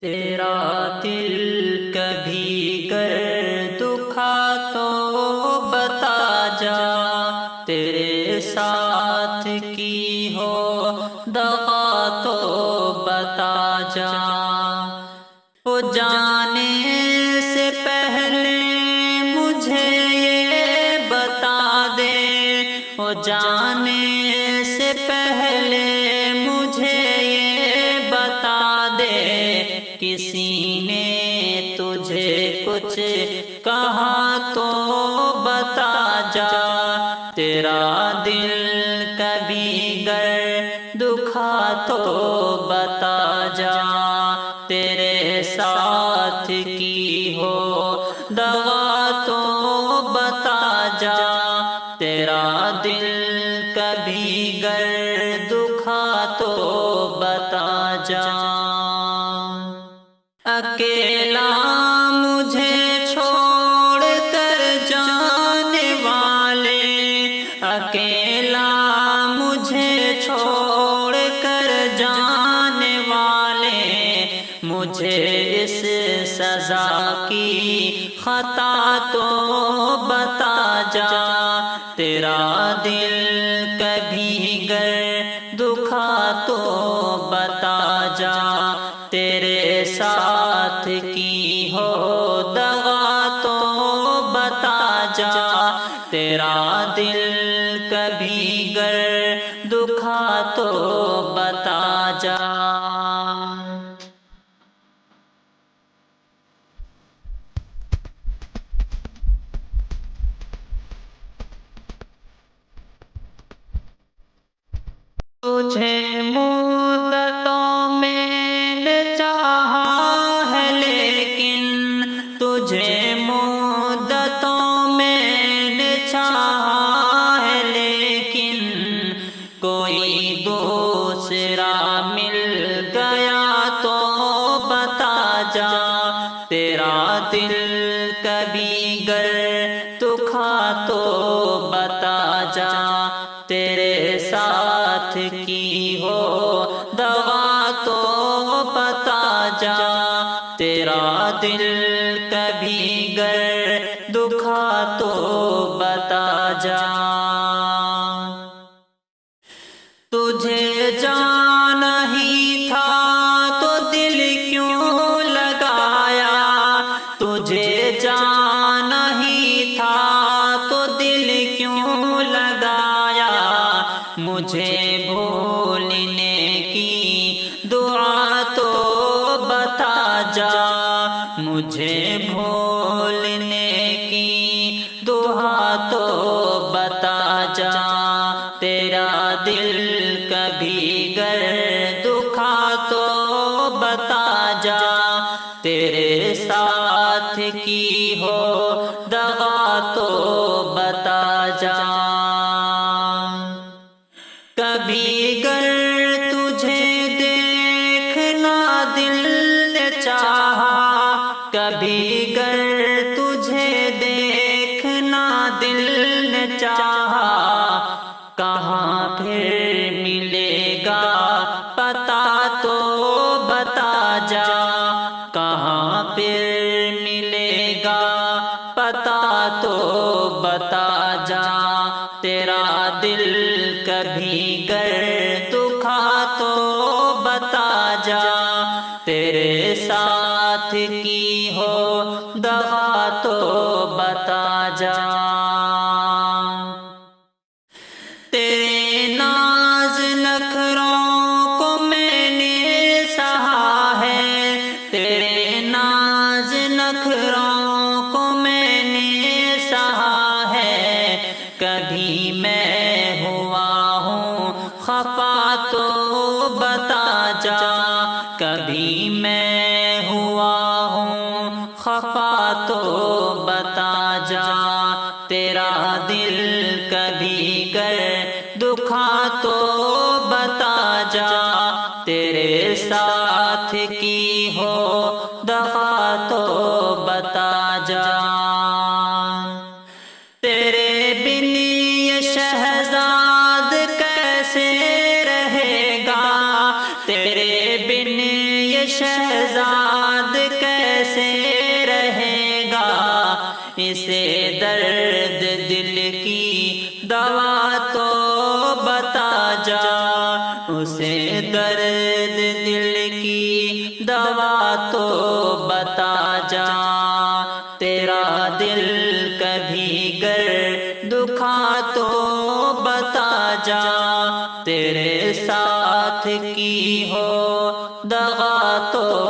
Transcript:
تیرا دل کبھی گر دکھا تو بتا جا، تیرے ساتھ کی ہو دغا تو بتا جا۔ وہ جانے سے پہلے مجھے یہ بتا دے، وہ جانے سے پہلے مجھے یہ بتا دے، کسی نے تجھے کچھ کہا تو بتا جا۔ تیرا دل کبھی گر دکھا تو بتا جا، تیرے ساتھ کی ہو دغا تو بتا جا۔ تیرا دل کبھی گر دکھا تو بتا جا۔ اکیلا مجھے چھوڑ کر جانے والے، اکیلا مجھے چھوڑ کر جانے والے، مجھے اس سزا کی خطا تو بتا جا۔ تیرا دل کبھی گر دکھا تو بتا جا، تیرے ساتھ کی ہو دغا تو بتا جا۔ تیرا دل کبھی گر دکھا تو بتا جا۔ تجھے مدتوں میں نے چاہا ہے، لیکن تجھے مدتوں میں نے چاہا ہے، لیکن کوئی دوسرا مل گیا تو بتا جا۔ تیرا دل کبھی گر دکھا تو بتا جا، تیرے ساتھ کی ہو دغا تو بتا جا۔ تیرا دل کبھی گر دکھا تو بتا جا۔ تجھے جانا ہی تھا تو دل کیوں لگایا، تجھے جانا ہی تھا تو دل کیوں لگایا، مجھے بھولنے کی دعا تو بتا جا، مجھے بھولنے کی دعا تو بتا جا۔ تیرا دل کبھی گر دکھا تو بتا جا، تیرے ساتھ کی ہو دغا تو بتا جا۔ کبھی گر تجھے دیکھنا دل نے چاہا، کبھی گر تجھے دیکھنا دل نے چاہا، کہاں پھر ملے گا پتا تو بتا جا، کہاں پھر ملے گا پتا تو بتا جا۔ تیرا دل کبھی گر دکھا تو بتا جا، تیرے ساتھ کی ہو دغا تو بتا جا۔ تیرے ناز نخروں کو میں نے سہا ہے، تیرے ناز نخروں کو میں نے سہا ہے، کبھی میں ہوا ہوں خفا تو بتا جا، کبھی میں ہوا ہوں خفا تو بتا جا۔ تیرا دل کبھی گر دکھا تو بتا جا، تیرے ساتھ کی ہو دغا تو بتا جا۔ تیرے بن یہ شہزاد کیسے رہے گا، تیرے بن یہ شہزاد ساتھ کیسے رہے گا، اسے درد دل کی دوا تو بتا جا، اسے درد دل کی دوا تو بتا جا۔ تیرا دل کبھی گر دکھا تو بتا جا، تیرے ساتھ کی ہو دغا تو